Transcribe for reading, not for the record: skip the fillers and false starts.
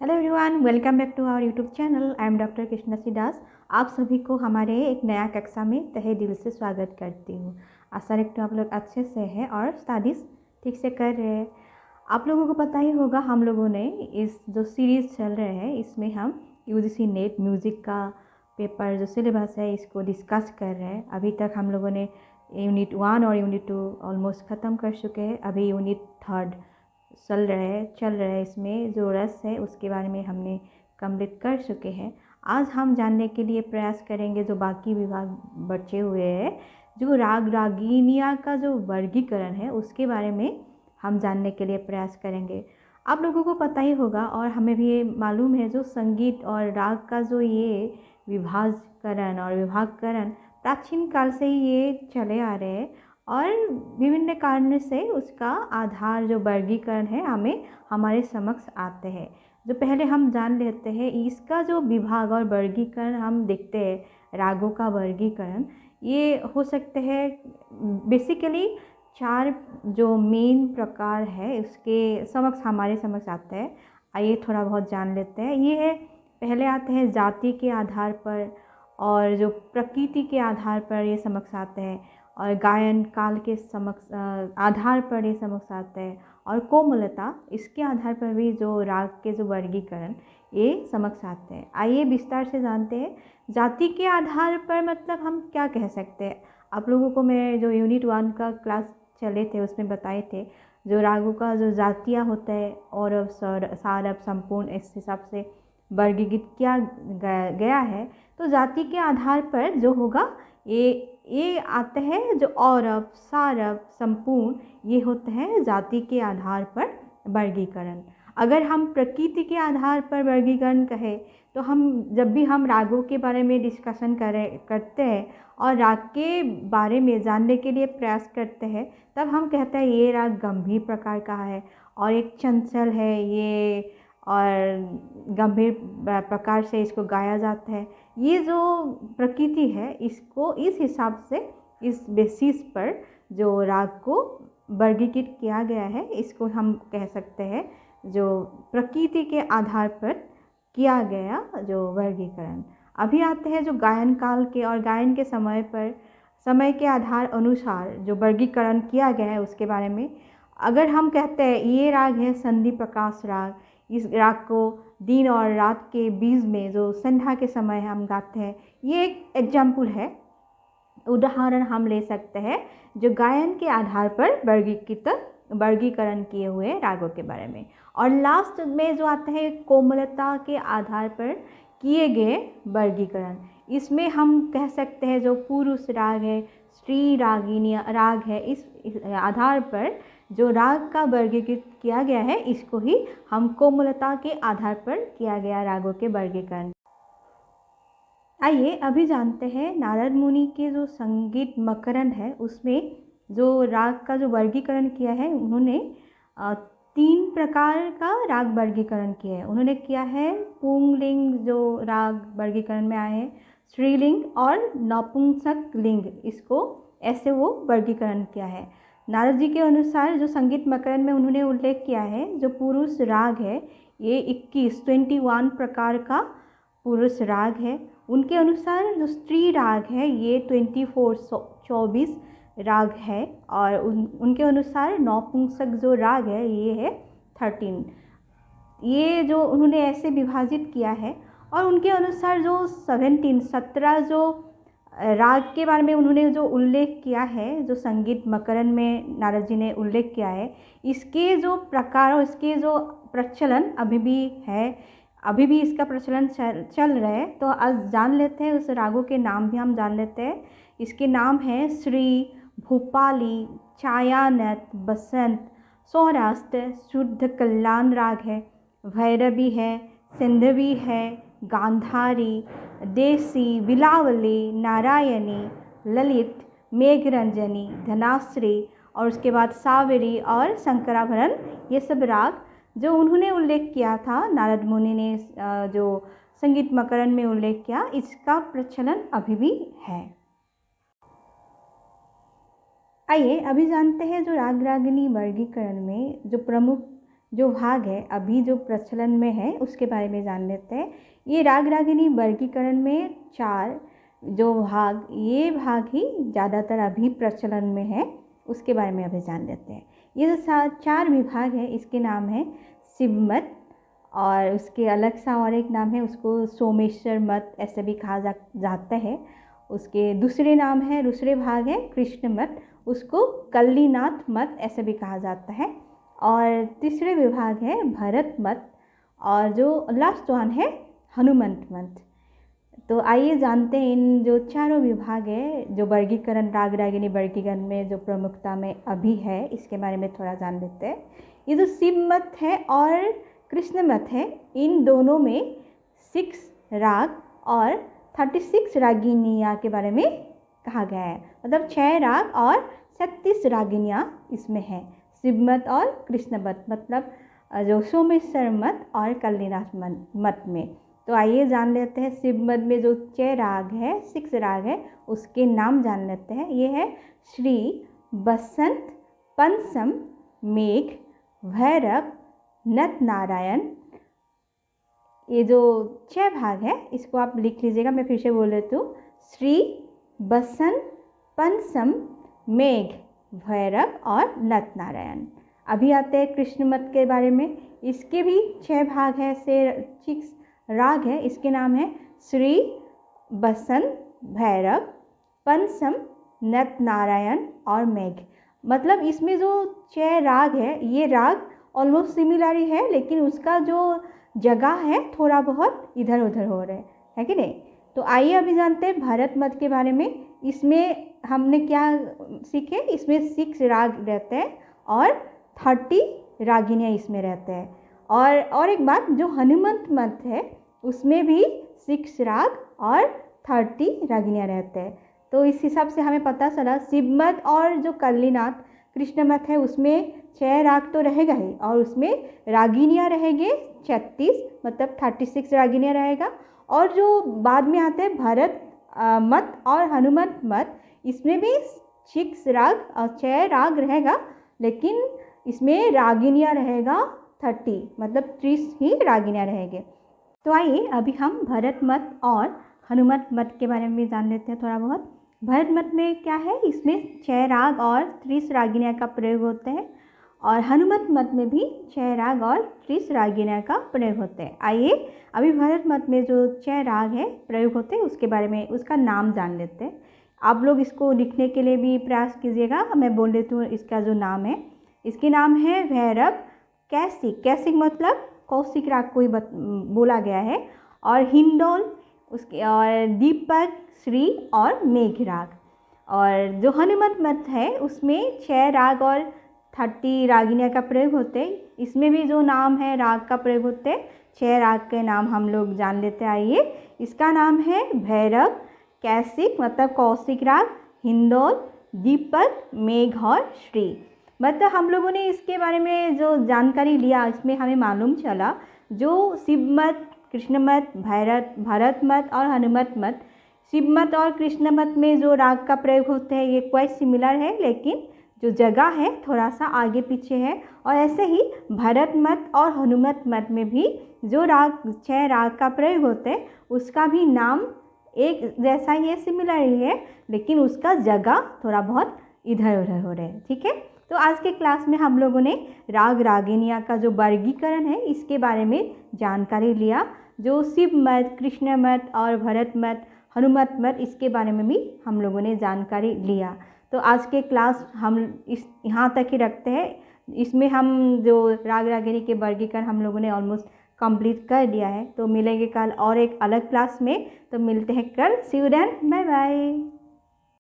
Hello everyone, welcome back to our YouTube channel. I am doctor Krishnashree Das. आप सभी को हमारे एक नया कक्षा में तहे दिल से स्वागत करती हूँ। आशा रखती हूँ आप लोग अच्छे से हैं और स्टडीज़ ठीक से कर रहे हैं। आप लोगों को पता ही होगा, हम लोगों ने इस जो सीरीज़ चल रहे हैं इसमें हम यूजीसी नेट म्यूज़िक का पेपर जो सिलेबस है इसको डिस्कस कर रहे हैं। अभी तक हम लोगों ने यूनिट 1 और यूनिट 2 ऑलमोस्ट ख़त्म कर चुके हैं। अभी यूनिट 3 चल रहे हैं। इसमें जो रस है उसके बारे में हमने कंप्लीट कर चुके हैं। आज हम जानने के लिए प्रयास करेंगे जो बाकी विभाग बचे हुए हैं, जो राग रागिनियाँ का जो वर्गीकरण है उसके बारे में हम जानने के लिए प्रयास करेंगे। आप लोगों को पता ही होगा और हमें भी ये मालूम है, जो संगीत और राग का जो ये विभाजकरण और विभागकरण प्राचीन काल से ही ये चले आ रहे हैं और विभिन्न कारणों से उसका आधार जो वर्गीकरण है हमें हमारे समक्ष आते हैं। जो पहले हम जान लेते हैं इसका जो विभाग और वर्गीकरण हम देखते हैं, रागों का वर्गीकरण ये हो सकते हैं बेसिकली 4 जो मेन प्रकार है उसके हमारे समक्ष आते हैं। आइए थोड़ा बहुत जान लेते हैं। ये है, पहले आते हैं जाति के आधार पर और जो प्रकृति के आधार पर ये समक्ष आते हैं और गायन काल के आधार पर ये समक्ष आते हैं और कोमलता इसके आधार पर भी जो राग के जो वर्गीकरण ये समक्ष आते हैं। आइए विस्तार से जानते हैं। जाति के आधार पर मतलब हम क्या कह सकते हैं। आप लोगों को मैं जो यूनिट 1 का क्लास चले थे उसमें बताए थे जो रागों का जो जातियाँ होता है और सारभ संपूर्ण इस हिसाब से वर्गीकृत किया गया है। तो जाति के आधार पर जो होगा ये आते हैं जो औरव सारव संपूर्ण, ये होते हैं जाति के आधार पर वर्गीकरण। अगर हम प्रकृति के आधार पर वर्गीकरण कहें तो हम जब भी हम रागों के बारे में डिस्कशन करते हैं और राग के बारे में जानने के लिए प्रयास करते हैं तब हम कहते हैं ये राग गंभीर प्रकार का है और एक चंचल है ये और गंभीर प्रकार से इसको गाया जाता है। ये जो प्रकृति है इसको इस हिसाब से इस बेसिस पर जो राग को वर्गीकृत किया गया है इसको हम कह सकते हैं जो प्रकृति के आधार पर किया गया जो वर्गीकरण। अभी आते हैं जो गायन काल के और गायन के समय के आधार अनुसार जो वर्गीकरण किया गया है उसके बारे में। अगर हम कहते हैं ये राग है संधि प्रकाश राग, इस राग को दिन और रात के बीच में जो संध्या के समय हम गाते हैं, ये एक एग्जाम्पल है, उदाहरण हम ले सकते हैं जो गायन के आधार पर वर्गीकरण किए हुए रागों के बारे में। और लास्ट में जो आता है कोमलता के आधार पर किए गए वर्गीकरण। इसमें हम कह सकते हैं जो पुरुष राग है, स्त्री रागिनी राग है, इस आधार पर जो राग का वर्गीकृत किया गया है इसको ही हम कोमलता के आधार पर किया गया रागों के वर्गीकरण। आइए अभी जानते हैं नारद मुनि के जो संगीत मकरंद है उसमें जो राग का जो वर्गीकरण किया है उन्होंने 3 प्रकार का राग वर्गीकरण किया है। उन्होंने किया है पुंगलिंग जो राग वर्गीकरण में आए हैं, स्त्रीलिंग और नपुंसक लिंग, इसको ऐसे वो वर्गीकरण किया है। नारद जी के अनुसार जो संगीत मकरंद में उन्होंने उल्लेख किया है जो पुरुष राग है ये 21 प्रकार का पुरुष राग है। उनके अनुसार जो स्त्री राग है ये 24 राग है और उनके अनुसार नपुंसक जो राग है ये है 13। ये जो उन्होंने ऐसे विभाजित किया है और उनके अनुसार जो 17 जो राग के बारे में उन्होंने जो उल्लेख किया है जो संगीत मकरंद में नारद जी ने उल्लेख किया है, इसके जो प्रकार और इसके जो प्रचलन अभी भी है, अभी भी इसका प्रचलन चल रहा है। तो आज जान लेते हैं, उस रागों के नाम भी हम जान लेते हैं। इसके नाम हैं श्री, भूपाली, छायानत, बसंत, सौराष्ट्र, शुद्ध कल्याण राग है, भैरवी है, सिंधवी है, गांधारी, देसी, बिलावली, नारायणी, ललित, मेघरंजनी, धनाश्री और उसके बाद सावेरी और शंकराभरण, ये सब राग जो उन्होंने उल्लेख किया था, नारद मुनि ने जो संगीत मकरंद में उल्लेख किया, इसका प्रचलन अभी भी है। आइए अभी जानते हैं जो राग रागिनी वर्गीकरण में जो प्रमुख जो भाग है अभी जो प्रचलन में है उसके बारे में जान लेते हैं। ये राग रागिनी वर्गीकरण में 4 जो भाग, ये भाग ही ज़्यादातर अभी प्रचलन में है, उसके बारे में अभी जान लेते हैं। ये जो 4 विभाग है इसके नाम है शिव मत, और उसके अलग सा और एक नाम है, उसको सोमेश्वर मत ऐसे भी कहा जाता है। उसके दूसरे नाम है, दूसरे भाग है कृष्ण मत, उसको कल्लीनाथ मत ऐसे भी कहा जाता है। और तीसरे विभाग है भरत मत, और जो लास्ट वन है हनुमंत मत। तो आइए जानते हैं इन जो चारों विभाग है जो वर्गीकरण राग रागिनी वर्गीकरण में जो प्रमुखता में अभी है, इसके बारे में थोड़ा जान लेते हैं। ये जो शिव मत है और कृष्ण मत है, इन दोनों में 6 राग और 36 रागिनियाँ के बारे में कहा गया है। मतलब 6 राग और 36 रागिनियाँ इसमें हैं शिव मत और कृष्ण मत, मतलब जो सोमेश्वर मत और कल्लीनाथ मत में। तो आइए जान लेते हैं शिव मत में जो 6 राग है, 6 राग है, उसके नाम जान लेते हैं। ये है श्री, बसंत, पंचम, मेघ, भैरव, नत नारायण। ये जो 6 भाग है इसको आप लिख लीजिएगा, मैं फिर से बोल देती हूँ। श्री, बसंत, पंचम, मेघ, भैरव और नत नारायण। अभी आते हैं कृष्ण मत के बारे में। इसके भी 6 भाग है, 6 राग है। इसके नाम है श्री, बसंत, भैरव, पंचम, नत नारायण और मेघ। मतलब इसमें जो 6 राग है, ये राग ऑलमोस्ट सिमिलर ही है, लेकिन उसका जो जगह है थोड़ा बहुत इधर उधर हो रहे है कि नहीं। तो आइए अभी जानते हैं भरत मत के बारे में। इसमें हमने क्या सीखे, इसमें 6 राग रहते हैं और 30 रागिनियाँ इसमें रहते हैं। और एक बात, जो हनुमंत मत है उसमें भी 6 राग और 30 रागिनियाँ रहते हैं। तो इस हिसाब से हमें पता चला शिव मत और जो कल्लीनाथ कृष्ण मत है उसमें 6 राग तो रहेगा ही, और उसमें रागिनियाँ रहेंगे 36, मतलब 36 रागिनियाँ रहेगा। और जो बाद में आते हैं भरत मत और हनुमंत मत, इसमें भी 6 राग और 6 राग रहेगा, लेकिन इसमें रागिनियाँ रहेगा 30, मतलब 30 ही रागिनियाँ रहेंगे। तो आइए अभी हम भरत मत और हनुमंत मत के बारे में भी जान लेते हैं थोड़ा बहुत। भरत मत में क्या है, इसमें 6 राग और 30 रागिनियाँ का प्रयोग होता है, और हनुमंत मत में भी 6 राग और 30 रागिनियाँ का प्रयोग होते हैं। आइए अभी भरत मत में जो 6 राग है प्रयोग होते हैं उसके बारे में, उसका नाम जान लेते हैं। आप लोग इसको लिखने के लिए भी प्रयास कीजिएगा, मैं बोल देती हूँ इसका जो नाम है। इसके नाम है भैरव, कैसिक, कैसिक मतलब कौशिक राग को ही बोला गया है, और हिंडोल उसके, और दीपक, श्री और मेघ राग। और जो हनुमंत मत है उसमें 6 राग और 30 रागिनियाँ का प्रयोग होते हैं। इसमें भी जो नाम है राग का प्रयोग होते हैं, 6 राग के नाम हम लोग जान लेते हैं। आइए, इसका नाम है भैरव, कैसिक मतलब कौशिक राग, हिंडोल, दीपक, मेघ और श्री। मतलब हम लोगों ने इसके बारे में जो जानकारी लिया, इसमें हमें मालूम चला जो शिव मत, कृष्ण मत, भरत मत और हनुमंत मत, शिव मत और कृष्ण मत में जो राग का प्रयोग होते हैं ये क्वाइट सिमिलर है, लेकिन जो जगह है थोड़ा सा आगे पीछे है। और ऐसे ही भरत मत और हनुमंत मत में भी जो राग 6 राग का प्रयोग होते हैं उसका भी नाम एक जैसा ही है, सिमिलर ही है, लेकिन उसका जगह थोड़ा बहुत इधर उधर हो रहे हैं। ठीक है, तो आज के क्लास में हम लोगों ने राग रागिनियाँ का जो वर्गीकरण है इसके बारे में जानकारी लिया। जो शिव मत, कृष्ण मत और भरत मत, हनुमंत मत, इसके बारे में भी हम लोगों ने जानकारी लिया। तो आज के क्लास हम इस यहाँ तक ही रखते हैं। इसमें हम जो राग रागिनी के वर्गीकरण हम लोगों ने ऑलमोस्ट कंप्लीट कर दिया है। तो मिलेंगे कल और एक अलग क्लास में। तो मिलते हैं कल। सी यू देन, बाय बाय।